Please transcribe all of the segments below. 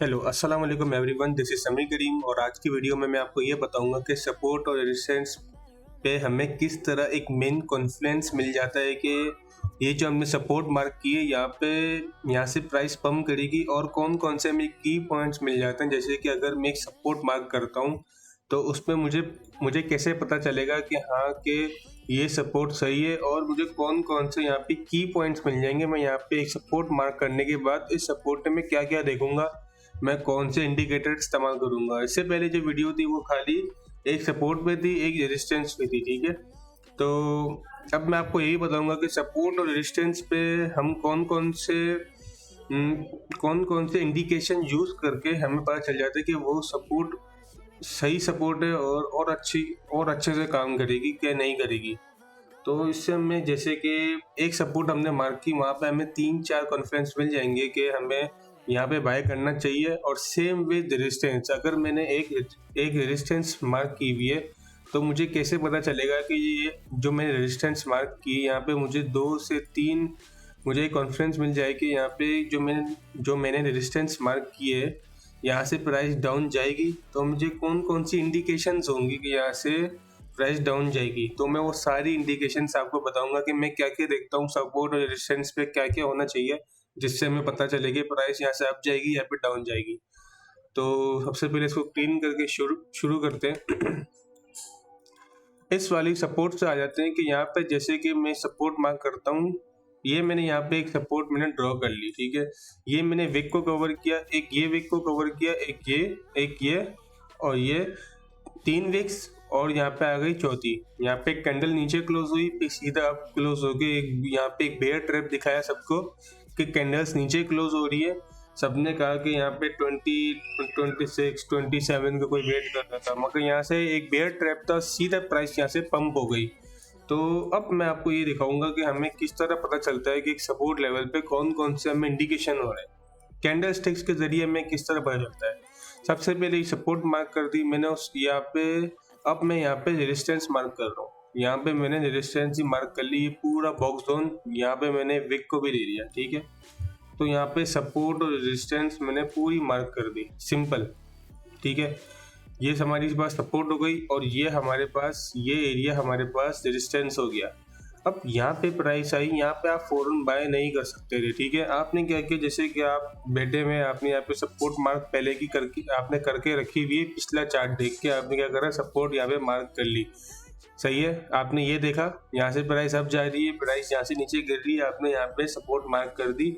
Hello अस्सलाम वालेकुम everyone, this is Sameer करीम। और आज की वीडियो में मैं आपको ये बताऊंगा कि सपोर्ट और रेजिस्टेंस पे हमें किस तरह एक मेन कॉन्फिडेंस मिल जाता है कि ये जो हमने सपोर्ट मार्क किए यहाँ से प्राइस पम्प करेगी, और कौन कौन से हमें की पॉइंट्स मिल जाते हैं। जैसे कि अगर मैं एक सपोर्ट मार्क करता हूँ तो उसमें मुझे मुझे कैसे पता चलेगा कि हाँ कि ये सपोर्ट सही है, और मुझे कौन कौन से यहाँ पे की पॉइंट्स मिल जाएंगे। मैं यहाँ पे एक सपोर्ट मार्क करने के बाद इस सपोर्ट में क्या क्या देखूंगा, मैं कौन से इंडिकेटर इस्तेमाल करूंगा। इससे पहले जो वीडियो थी वो खाली एक सपोर्ट पे थी, एक रेजिस्टेंस पे थी, ठीक है। तो अब मैं आपको यही बताऊंगा कि सपोर्ट और रेजिस्टेंस पे हम कौन कौन से इंडिकेशन यूज करके हमें पता चल जाता है कि वो सपोर्ट सही सपोर्ट है और अच्छे से काम करेगी क्या नहीं करेगी। तो इससे हमें जैसे कि एक सपोर्ट हमने मार्क की, वहाँ पे हमें 3-4 कॉन्फ्रेंस मिल जाएंगे कि हमें यहाँ पे बाय करना चाहिए। और सेम विद रेजिस्टेंस, अगर मैंने एक रेजिस्टेंस मार्क की हुई है तो मुझे कैसे पता चलेगा कि ये जो मैंने रेजिस्टेंस मार्क की, यहाँ पे मुझे 2 से 3 मुझे एक कॉन्फ्रेंस मिल जाए कि यहाँ पे जो मैंने रेजिस्टेंस मार्क की है यहाँ से प्राइस डाउन जाएगी। तो मुझे कौन कौन सी इंडिकेशंस होंगी कि यहाँ से प्राइस डाउन जाएगी। तो मैं वो सारी इंडिकेशंस आपको बताऊंगा कि मैं क्या क्या देखता हूँ सपोर्ट और रेजिस्टेंस पे क्या क्या होना चाहिए, जिससे हमें पता चले कि प्राइस यहाँ से अप जाएगी या फिर डाउन जाएगी। तो सबसे पहले इसको क्लीन करके शुरू करते हैं। इस वाली सपोर्ट से आ जाते हैं कि यहाँ पे जैसे कि मैं सपोर्ट मार्क करता हूँ, ये मैंने यहाँ पे एक सपोर्ट मैंने ड्रॉ कर ली, ठीक है। ये मैंने विक को कवर किया, एक ये विक को कवर किया, एक ये और ये 3 विक्स, और यहाँ पे आ गई चौथी। यहाँ पे एक कैंडल नीचे क्लोज हुई, फिर सीधा अप क्लोज हो गई। यहाँ पे एक बेयर ट्रैप दिखाया सबको कि कैंडल्स नीचे क्लोज हो रही है। सबने कहा कि यहाँ पे 20, 26, 27 का कोई वेट कर रहा था, मगर यहाँ से एक बेयर ट्रैप था, सीधा प्राइस यहाँ से पंप हो गई। तो अब मैं आपको ये दिखाऊंगा कि हमें किस तरह पता चलता है कि एक सपोर्ट लेवल पे कौन कौन से हमें इंडिकेशन हो रहे हैं। कैंडल स्टिक्स के जरिए हमें किस तरह पता चलता है। सबसे पहले सपोर्ट मार्क कर दी मैंने उस यहाँ पे। अब मैं यहाँ पे रेजिस्टेंस मार्क कर रहा हूँ। यहाँ पे मैंने रेजिस्टेंस ही मार्क कर ली, ये पूरा बॉक्स जोन। यहाँ पे मैंने विक को भी ले लिया, ठीक है। तो यहाँ पे सपोर्ट और रेजिस्टेंस मैंने पूरी मार्क कर दी, सिंपल, ठीक है। ये हमारी पास सपोर्ट हो गई, और ये एरिया हमारे पास रेजिस्टेंस हो गया। अब यहाँ पे प्राइस आई, यहाँ पे आप फौरन बाय नहीं कर सकते थे, ठीक है। आपने क्या किया, जैसे कि आप बैठे में आपने यहाँ पे सपोर्ट मार्क पहले की आपने करके रखी हुई है। पिछला चार्ट देख के आपने क्या करा, सपोर्ट यहाँ पे मार्क कर ली, सही है। आपने ये देखा यहाँ से प्राइस अब जा रही है, प्राइस यहाँ से नीचे गिर रही है, आपने यहाँ पे सपोर्ट मार्क कर दी।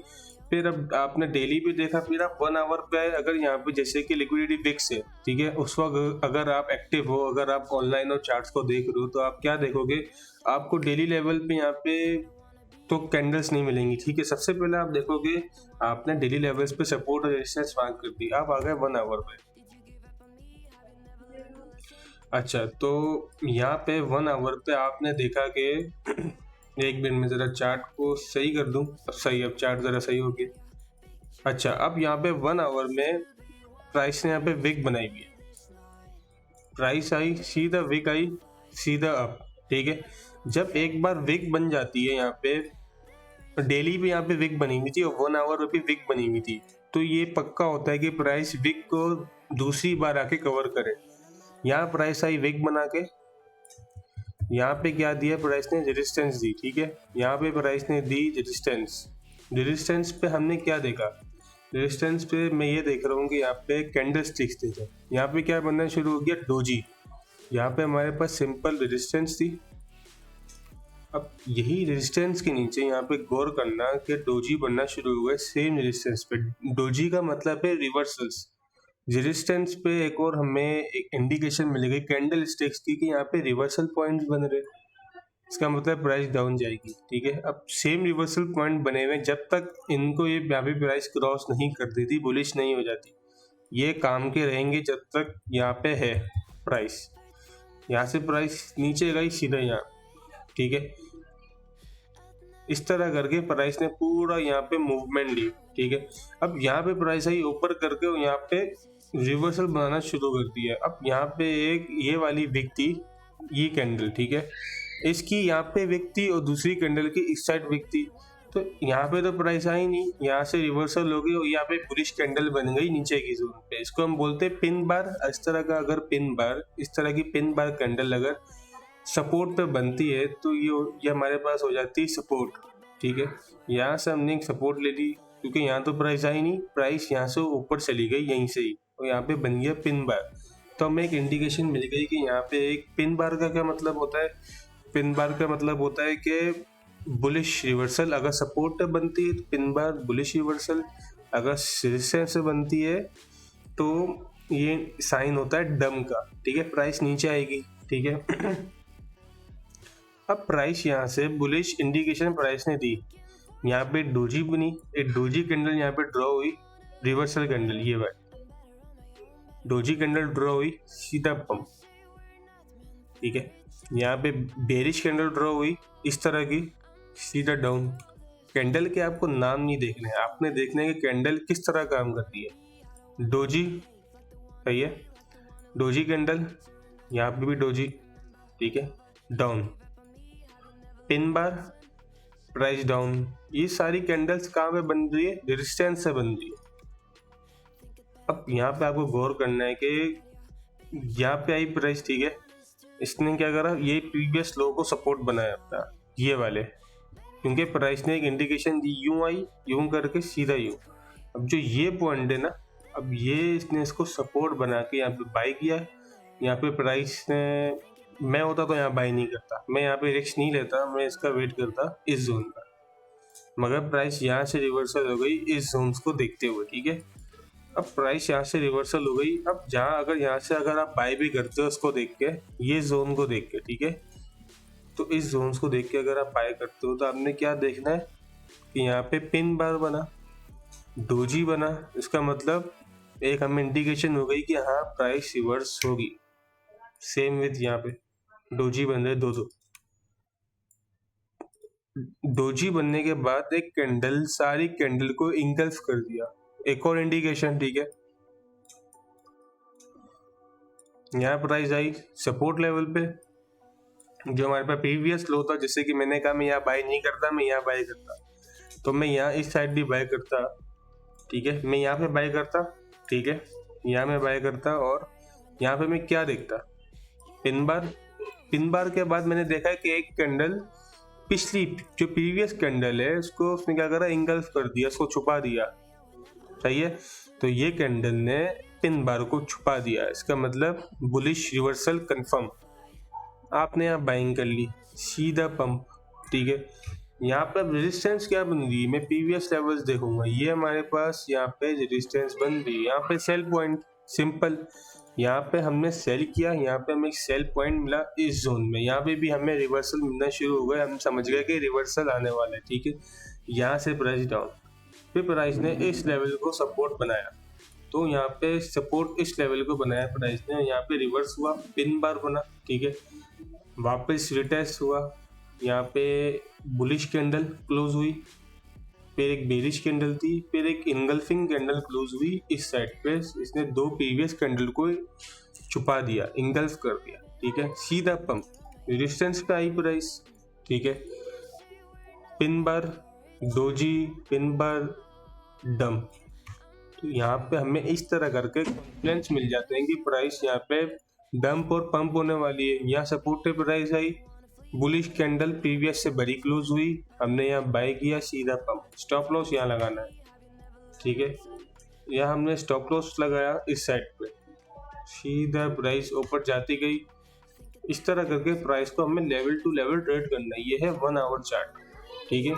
फिर अब आपने डेली पे देखा, फिर आप 1 आवर पे आए। अगर यहाँ पे जैसे कि लिक्विडिटी फिक्स है, ठीक है, उस वक्त अगर आप एक्टिव हो, अगर आप ऑनलाइन और चार्ट्स को देख रहे हो, तो आप क्या देखोगे, आपको डेली लेवल पे यहाँ पे तो कैंडल्स नहीं मिलेंगी, ठीक है। सबसे पहले आप देखोगे, आपने डेली लेवल्स पे सपोर्ट और रेजिस्टेंस मार्क कर दी, आप आ गए 1 आवर पे। अच्छा, तो यहाँ पे 1 आवर पे आपने देखा कि एक मिनट में जरा चार्ट को सही कर दूं। अब सही, अब चार्ट जरा सही हो गया। अच्छा, अब यहाँ पे 1 आवर में प्राइस ने यहाँ पे विक बनाई हुई है। प्राइस आई सीधा, विक आई सीधा अप, ठीक है। जब एक बार विक बन जाती है, यहाँ पे डेली भी यहाँ पे विक बनी हुई थी और 1 आवर पे भी विक बनी हुई थी, तो ये पक्का होता है कि प्राइस विक को दूसरी बार आके कवर करे। यहाँ प्राइस आई विक बना के, यहाँ पे क्या दिया प्राइस ने, रेजिस्टेंस दी, ठीक है। यहाँ पे प्राइस ने दी रेजिस्टेंस पे हमने क्या देखा, रेजिस्टेंस पे मैं ये देख रहा हूँ कि यहाँ पे कैंडल स्टिक्स थे। यहाँ पे क्या बनना शुरू हो गया, डोजी। यहाँ पे हमारे पास सिंपल रेजिस्टेंस थी। अब यही रेजिस्टेंस के नीचे यहाँ पे गौर करना कि डोजी बनना शुरू हुआ है सेम रेजिस्टेंस पे। डोजी का मतलब है रिवर्सल्स। रेजिस्टेंस पे एक और हमें एक इंडिकेशन मिल गई कैंडल स्टिक्स की कि यहाँ पे रिवर्सल पॉइंट्स बन रहे, इसका मतलब प्राइस डाउन जाएगी, ठीक है। अब सेम रिवर्सल पॉइंट बने हुए, जब तक इनको ये यहाँ पे प्राइस क्रॉस नहीं कर देती, बुलिश नहीं हो जाती, ये काम के रहेंगे जब तक यहाँ पे है प्राइस। यहाँ से प्राइस नीचे गई सीधा यहाँ, ठीक है। इस तरह करके प्राइस ने पूरा यहाँ पे मूवमेंट ली, ठीक है। अब यहाँ पे प्राइस आई ऊपर करके यहाँ पे रिवर्सल बनाना शुरू कर दिया। अब यहाँ पे एक ये वाली विक थी, ये कैंडल, ठीक है, इसकी यहाँ पे विक थी और दूसरी कैंडल की इस साइड विक थी। तो यहाँ पे तो प्राइस आई नहीं, यहाँ से रिवर्सल हो गई और यहाँ पे बुलिश कैंडल बन गई नीचे की जोन पे। इसको हम बोलते हैं पिन बार। इस तरह का अगर पिन बार, इस तरह की पिन बार कैंडल अगर सपोर्ट पे बनती है तो ये हमारे पास हो जाती है सपोर्ट। ठीक है, यहाँ से हमने एक सपोर्ट ले ली क्योंकि यहाँ तो प्राइस आई नहीं, प्राइस यहाँ से ऊपर चली गई यहीं से ही, और यहाँ पे बन गया पिन बार। तो हमें एक इंडिकेशन मिल गई कि यहाँ पे एक पिन बार का क्या मतलब होता है। पिन बार का मतलब होता है कि बुलिश रिवर्सल अगर सपोर्ट पे बनती है तो पिन बार बुलिश रिवर्सल, अगर रेजिस्टेंस से बनती है तो ये साइन होता है डम का। ठीक है, प्राइस नीचे आएगी। ठीक है अब प्राइस यहाँ से बुलिश इंडिकेशन प्राइस ने दी, यहाँ पे डोजी बनी, एक डोजी कैंडल यहाँ पे ड्रॉ हुई, रिवर्सल कैंडल, ये बात डोजी कैंडल ड्रॉ हुई, सीधा पंप। ठीक है, यहाँ पे बेरिश कैंडल ड्रॉ हुई इस तरह की, सीधा डाउन। कैंडल के आपको नाम नहीं देखने हैं, आपने देखने कि कैंडल किस तरह काम करती है। डोजी, सही है, डोजी कैंडल, यहाँ पे भी डोजी। ठीक है, down, pin bar, price down. ये सारी कैंडल्स कहाँ पे बन रही है, रेजिस्टेंस से बन रही है। अब यहाँ पे आपको गौर करना है कि यहाँ पे आई प्राइस, ठीक है, इसने क्या करा, ये प्रीवियस लो को सपोर्ट बनाया अपना, ये वाले, क्योंकि प्राइस ने एक इंडिकेशन दी, यूं आई, यूं करके सीधा यूं। अब जो ये पॉइंट है ना, अब ये इसने इसको सपोर्ट बना के यहाँ पे बाई किया। यहाँ पे प्राइस ने, मैं होता तो यहाँ बाई नहीं करता, मैं यहाँ पे रिस्क नहीं लेता, मैं इसका वेट करता इस जोन का। मगर प्राइस यहाँ से रिवर्सल हो गई इस जोन्स को देखते हुए। ठीक है, अब प्राइस यहाँ से रिवर्सल हो गई। अब जहाँ अगर यहाँ से अगर आप बाई भी करते हो उसको देख के, ये जोन को देख के, ठीक है, तो इस जोन्स को देख के अगर आप बाय करते हो तो आपने क्या देखना है कि यहाँ पे पिन बार बना, डोजी बना, इसका मतलब एक हमें इंडिकेशन हो गई कि हाँ प्राइस रिवर्स होगी। सेम विथ यहाँ पे डोजी बन रहे दो। डोजी बनने के बाद एक कैंडल सारी कैंडल को इंगल्फ कर दिया, एक और इंडिकेशन। ठीक है, यहाँ प्राइस आई सपोर्ट लेवल पे, जो हमारे पास प्रीवियस लो था, जैसे कि मैंने कहा मैं यहाँ बाय नहीं करता, मैं यहाँ बाय करता, तो मैं यहाँ इस साइड भी बाय करता। ठीक है, मैं यहाँ पे बाय करता। ठीक है, यहाँ मैं बाय करता और यहाँ पे मैं क्या देखता, पिन बार। पिन बार के बाद मैंने देखा कि एक कैंडल पिछली जो प्रीवियस कैंडल है उसको उसने क्या करा, इंगल्फ कर दिया, उसको छुपा दिया। सही है, तो ये कैंडल ने पिन बार को छुपा दिया, इसका मतलब बुलिश रिवर्सल कंफर्म। आपने यहाँ बाइंग कर ली, सीधा पंप। ठीक है, यहाँ पे रेजिस्टेंस क्या बन रही है, मैं प्रीवियस लेवल्स देखूंगा, ये हमारे पास यहाँ पे रेजिस्टेंस बन रही है। यहाँ पे सेल पॉइंट, सिंपल, यहाँ पे हमने सेल किया, यहाँ पे हमें सेल पॉइंट मिला इस जोन में, यहाँ पे भी हमें रिवर्सल मिलना शुरू हो गया, हम समझ गए कि रिवर्सल आने वाला है। ठीक है, यहाँ से प्राइस डाउन, फिर प्राइस ने इस लेवल को सपोर्ट बनाया, तो यहाँ पे सपोर्ट इस लेवल को बनाया प्राइस ने, यहाँ पे रिवर्स हुआ, पिन बार बना। ठीक है, वापस रिटेस्ट हुआ, यहाँ पे बुलिश कैंडल क्लोज हुई, फिर एक बेरिश कैंडल थी, फिर एक इनगल्फिंग कैंडल क्लोज हुई इस साइड पे, इसने दो प्रीवियस कैंडल को छुपा दिया, इंगल्फ कर दिया। ठीक है, सीधा पंप, रेजिस्टेंस पे आई प्राइस। ठीक है, pin bar, doji, pin bar, डम। तो यहाँ पे हमें इस तरह करके कॉन्फिडेंस मिल जाते हैं कि प्राइस यहाँ पे डंप और पंप होने वाली है। यहाँ सपोर्ट पे price I, bullish candle previous से बड़ी क्लोज हुई, हमने यहाँ बाय किया, सीधा पंप। स्टॉप लॉस यहाँ लगाना है। ठीक है, यहाँ हमने स्टॉप लॉस लगाया इस साइड पे, सीधा प्राइस ऊपर जाती गई। इस तरह करके प्राइस को हमें लेवल टू लेवल ट्रेड करना है। ये है 1 आवर चार्ट। ठीक है,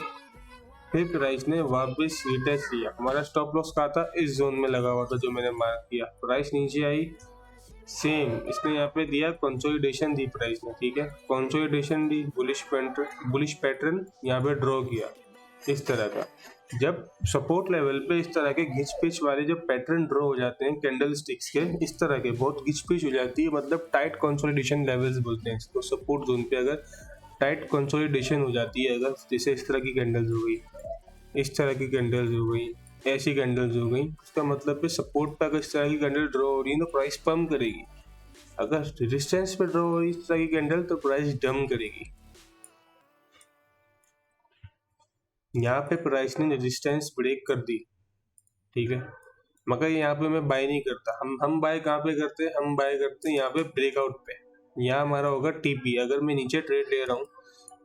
फिर प्राइस ने वापस रिटेस्ट किया, हमारा स्टॉप लॉस कहा था इस जोन में लगा हुआ था जो मैंने मार्क किया। प्राइस नीचे आई, सेम इसने यहाँ पे दिया, कंसोलिडेशन दी प्राइस ने। ठीक है, कंसोलिडेशन दी, बुलिश पैटर्न यहाँ पे ड्रॉ किया इस तरह का। जब सपोर्ट लेवल पे इस तरह के घिच पिच वाले जब पैटर्न ड्रॉ हो जाते हैं कैंडल स्टिक्स के, इस तरह के बहुत घिच पिच हो जाती है, मतलब टाइट कंसोलिडेशन लेवल्स बोलते हैं इसको। सपोर्ट जोन पे अगर टाइट कंसोलिडेशन हो जाती है, अगर जैसे इस तरह की कैंडल्स हो गई, इस तरह की कैंडल्स हो गई, ऐसी कैंडल्स हो गई, उसका मतलब है सपोर्ट पे अगर इस तरह की कैंडल ड्रॉ हो रही है तो प्राइस पंप करेगी। अगर रेजिस्टेंस पे ड्रॉ हो रही है इस तरह की कैंडल तो प्राइस डम करेगी। यहाँ पे प्राइस ने रेजिस्टेंस ब्रेक कर दी, ठीक है, मगर यहाँ पे मैं बाय नहीं करता। हम बाय कहाँ पे करते हैं, हम बाय करते हैं यहाँ पे ब्रेकआउट पे। यहाँ हमारा होगा टीपी। अगर मैं नीचे ट्रेड ले रहा हूँ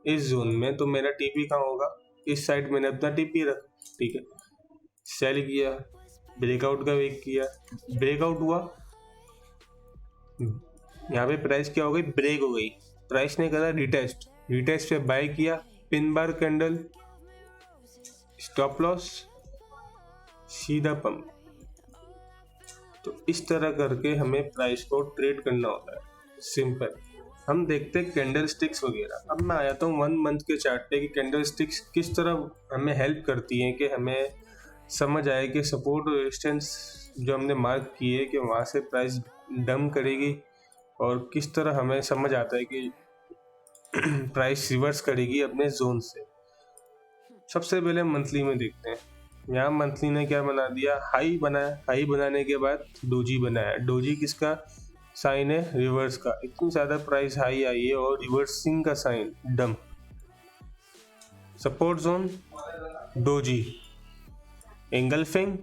इस जोन में, तो मेरा टीपी कहाँ होगा, इस साइड मैंने अपना टीपी रखा, ठीक है। सेल किया, ब्रेकआउट का वेट किया, ब्रेकआउट हुआ, यहाँ पे प्राइस क्या हो गई, ब्रेक हो गई। प्राइस ने करा रिटेस्ट, रिटेस्ट पे बाय किया, pin bar candle, stop loss, सीधा पंप। तो इस तरह करके हमें प्राइस को ट्रेड करना होता है, सिंपल। हम देखते हैं कैंडल स्टिक्स वगैरह। अब मैं आया था 1 मंथ के चार्ट पे कि कैंडल स्टिक्स किस तरह हमें हेल्प करती हैं, कि हमें समझ आए कि सपोर्ट और रेजिस्टेंस जो हमने मार्क किए कि वहाँ से प्राइस डंप करेगी, और किस तरह हमें समझ आता है कि प्राइस रिवर्स करेगी अपने जोन से। सबसे पहले मंथली में देखते हैं। यहाँ मंथली ने क्या बना दिया, हाई बनाया। हाई बनाने के बाद डोजी बनाया। डोजी किसका साइन है, रिवर्स का। इतनी ज्यादा प्राइस हाई आई है और रिवर्सिंग का sign dump. Support zone doji, engulfing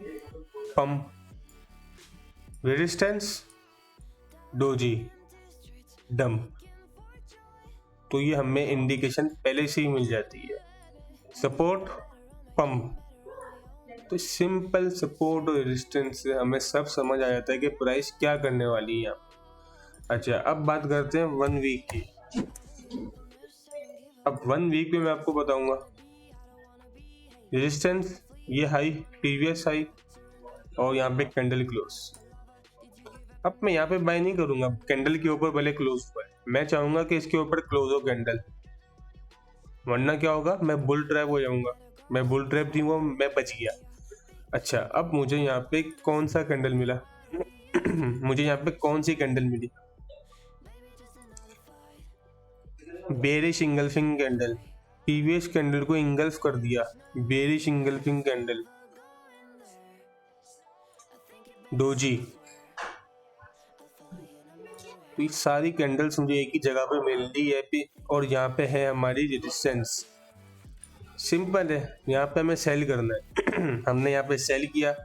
pump, resistance doji dump. तो ये हमें इंडिकेशन पहले से ही मिल जाती है। सपोर्ट पंप, तो सिंपल सपोर्ट और रेजिस्टेंस से हमें सब समझ आ जाता है कि प्राइस क्या करने वाली है। अच्छा, अब बात करते हैं 1 वीक की। अब 1 वीक पे मैं आपको बताऊंगा रेजिस्टेंस, ये हाई, प्रीवियस हाई, और यहाँ पे कैंडल क्लोज। अब मैं यहाँ पे बाय नहीं करूंगा, कैंडल के ऊपर पहले क्लोज हुआ है, मैं चाहूंगा कि इसके ऊपर क्लोज हो कैंडल, वरना क्या होगा, मैं बुल ट्रैप हो जाऊंगा। मैं बुल ट्रैप थी वो, मैं बच गया। अच्छा, अब मुझे यहाँ पे कौन सा कैंडल मिला मुझे यहाँ पे कौन सी कैंडल मिली, bearish engulfing candle. Previous candle को इंगल्फ कर दिया, बेरिश इंगल्फिंग कैंडल, डोजी। तो ये सारी कैंडल्स मुझे एक ही जगह पे मिल रही है, और यहाँ पे है हमारी रेजिस्टेंस। सिंपल है, यहाँ पे हमें सेल करना है हमने यहाँ पे सेल किया,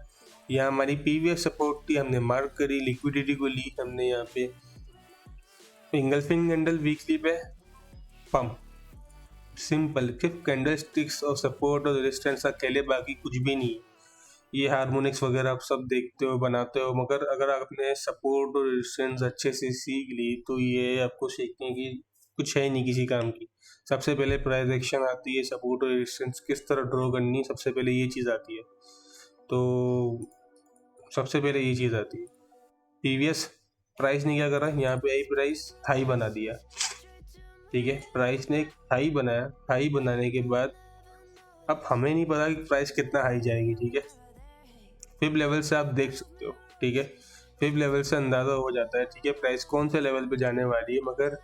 यहाँ हमारी प्रीवियस सपोर्ट थी, हमने मार्क करी, लिक्विडिटी को ली हमने। यहाँ पे इंगल्फिंग कैंडल वीकली पे पंप, सिंपल। सिर्फ कैंडल स्टिक्स और सपोर्ट और रेजिस्टेंस अकेले, बाकी कुछ भी नहीं। ये हार्मोनिक्स वगैरह आप सब देखते हो, बनाते हो, मगर अगर आपने सपोर्ट और रेजिस्टेंस अच्छे से सीख ली तो ये आपको सीखने की कुछ है नहीं किसी काम की। सबसे पहले प्राइस एक्शन आती है, सपोर्ट और रेजिस्टेंस किस तरह ड्रॉ करनी, सबसे पहले ये चीज़ आती है। तो सबसे पहले ये चीज़ आती है। प्रीवियस प्राइस ने क्या करा, यहाँ पे आई प्राइस हाई बना दिया, ठीक है। प्राइस ने एक हाई बनाया, हाई बनाने के बाद अब हमें नहीं पता कि प्राइस कितना हाई जाएगी, ठीक है। फिब लेवल से आप देख सकते हो, ठीक है। फिब लेवल से अंदाज़ा हो जाता है, ठीक है, प्राइस कौन से लेवल पे जाने वाली है। मगर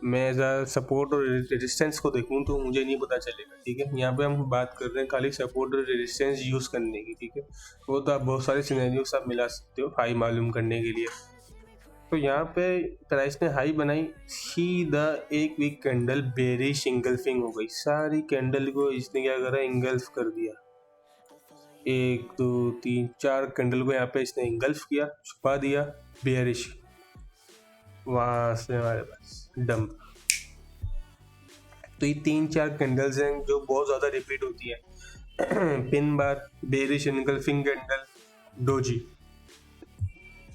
मैं एज आ सपोर्ट और रेजिस्टेंस को देखूं तो मुझे नहीं पता चलेगा, ठीक है। यहाँ पे हम बात कर रहे हैं खाली सपोर्ट और रेजिस्टेंस यूज़ करने की, ठीक है। वो तो आप बहुत सारे सिनेरियोस आप मिला सकते हो हाई मालूम करने के लिए। तो यहाँ पे प्राइस ने हाई बनाई, सीधा 1 वीक कैंडल बेरिश इंगल्फिंग हो गई। सारी कैंडल को इसने क्या करा, इंगल्फ कर दिया। 1 2 3 4 कैंडल को यहाँ पे इसने इंगल्फ किया, छुपा दिया, बेरिश। वहां से हमारे पास डंप। तो ये 3-4 कैंडल्स हैं जो बहुत ज्यादा रिपीट होती है pin bar, bearish engulfing candle, doji,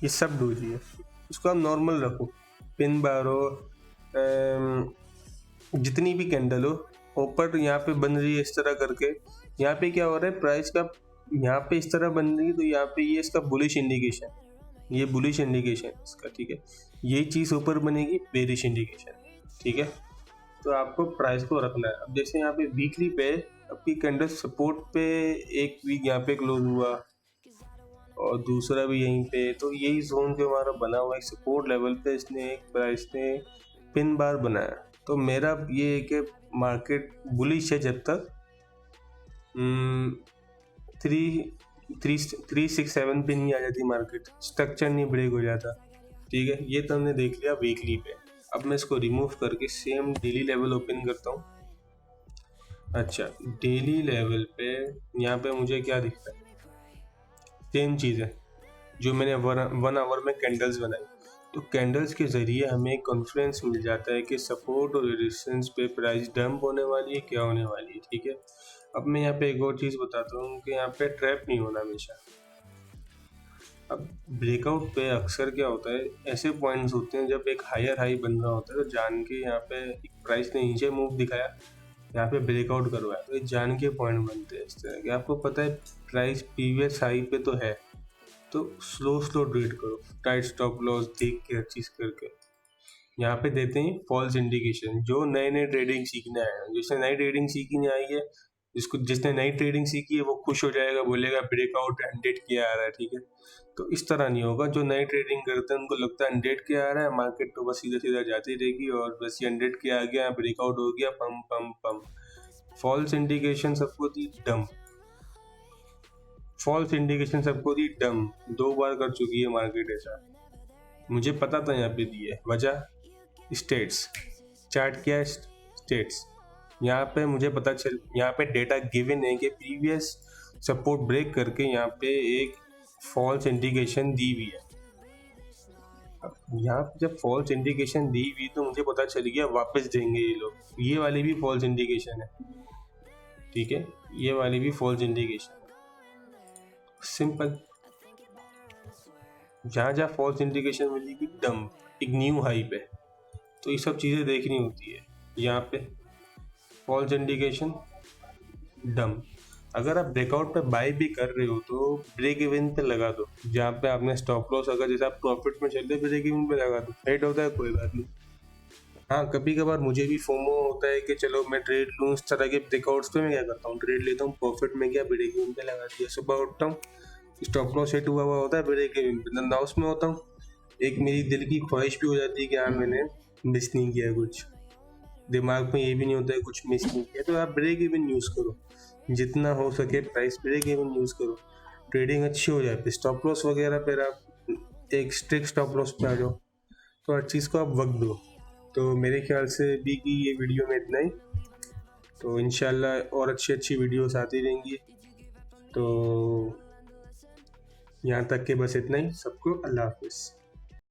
ये सब डोजी है। इसको आप नॉर्मल रखो, पिन बार हो, जितनी भी कैंडल हो, ऊपर यहाँ पे बन रही है इस तरह करके। यहाँ पे क्या हो रहा है, प्राइस का यहाँ पे इस तरह बन रही है, तो यहाँ पे ये इसका बुलिश इंडिकेशन, ये बुलिश इंडिकेशन इसका, ठीक है। ये चीज़ ऊपर बनेगी, बेरिश इंडिकेशन, ठीक है। तो आपको प्राइस को रखना है। अब जैसे यहाँ पे वीकली पे आपकी कैंडल सपोर्ट पे 1 वीक यहाँ पे क्लोज हुआ और दूसरा भी यहीं पे, तो यही जोन जो हमारा बना हुआ है सपोर्ट लेवल पे, इसने एक प्राइस ने पिन बार बनाया। तो मेरा ये है कि मार्केट बुलिश है जब तक 3-6-7 पे नहीं आ जाती मार्केट, स्ट्रक्चर नहीं ब्रेक हो जाता, ठीक है। ये तो हमने देख लिया वीकली पे। अब मैं इसको रिमूव करके सेम डेली लेवल ओपन करता हूँ। अच्छा, डेली लेवल पे यहाँ पे मुझे क्या दिखता है, सेम चीज़ है जो मैंने 1 आवर में कैंडल्स बनाई। तो कैंडल्स के ज़रिए हमें कॉन्फिडेंस मिल जाता है कि सपोर्ट और रेजिस्टेंस पे प्राइस डंप होने वाली है, क्या होने वाली है, ठीक है। अब मैं यहाँ पे एक और चीज़ बताता हूँ कि यहाँ पे ट्रैप नहीं होना हमेशा। अब ब्रेकआउट पे अक्सर क्या होता है, ऐसे पॉइंट्स होते हैं जब एक हायर हाई बन रहा होता है तो जान के यहाँ पे एक प्राइस ने नीचे मूव दिखाया, यहाँ पे ब्रेकआउट करवाया, तो ये जान के पॉइंट बनते हैं इस तरह के। आपको पता है प्राइस प्रीवियस हाई पे तो है, तो स्लो स्लो ट्रेड करो, टाइट स्टॉप लॉस देख के हर चीज़ करके। यहाँ पे देते हैं फॉल्स इंडिकेशन। जो नए नए ट्रेडिंग सीखने आए हैं, जिसने नई ट्रेडिंग सीखने आई है, जिसने नई ट्रेडिंग सीखी है वो खुश हो जाएगा, बोलेगा ब्रेकआउट 100 के आ रहा है, ठीक है। तो इस तरह नहीं होगा। जो नई ट्रेडिंग करते हैं उनको लगता है 100 के आ रहा है, मार्केट तो बस सीधा सीधा जाती रहेगी और बस ये 100 के आ गया, ब्रेकआउट हो गया, पम पम पम। फॉल्स इंडिकेशन सबको दी डम, फॉल्स इंडिकेशन सबको दी डम। 2 बार कर चुकी है मार्केट ऐसा, मुझे पता था यहाँ पे दी है। वजह स्टेट्स, चार्ट क्या है, स्टेट्स। यहाँ पे मुझे पता चल, यहाँ पे डेटा गिवन है कि प्रीवियस सपोर्ट ब्रेक करके यहाँ पे एक फॉल्स इंडिकेशन दी हुई है। अब यहाँ पे जब फॉल्स इंडिकेशन दी हुई तो मुझे पता चल गया वापस देंगे ये लोग, ये वाली भी फॉल्स इंडिकेशन है, ठीक है, ये वाली भी फॉल्स इंडिकेशन है। सिंपल, जहाँ जहाँ फॉल्स इंडिकेशन मिलेगी डंप एक न्यू हाई पे, तो ये सब चीज़ें देखनी होती है। यहाँ पे फॉल्स इंडिकेशन डम। अगर आप ब्रेकआउट पे बाय भी कर रहे हो तो ब्रेक इवन पे लगा दो, जहाँ पे आपने स्टॉप लॉस, अगर जैसे आप प्रॉफिट में चल रहे ब्रेक इवन पे लगा दो, हेड होता है कोई बात नहीं। हाँ, कभी कभार मुझे भी फोमो होता है कि चलो मैं ट्रेड लूँ, इस तरह के ब्रेकआउट्स पे मैं क्या करता हूँ, ट्रेड लेता हूँ, प्रॉफिट में क्या ब्रेक इवन पे लगा दिया, सुबह उठता हूँ, स्टॉप लॉस हिट हुआ होता है, ब्रेक इवन पे धंधा उसमें होता हूँ। एक मेरी दिल की ख्वाहिश भी हो जाती है कि हाँ मैंने मिस नहीं किया कुछ, दिमाग में ये भी नहीं होता है कुछ मिस नहीं किया, तो आप ब्रेक इवन यूज़ करो, जितना हो सके प्राइस ब्रेक इवन यूज़ करो, ट्रेडिंग अच्छी हो जाती है। स्टॉप लॉस वगैरह पर आप एक स्ट्रिक्ट स्टॉप लॉस पे आ जाओ, तो हर चीज़ को आप वक्त दो। तो मेरे ख्याल से भी कि ये वीडियो में इतना ही, तो इंशाल्लाह और अच्छी अच्छी वीडियोस आती रहेंगी। तो यहाँ तक के बस इतना ही, सबको अल्लाह हाफिज़।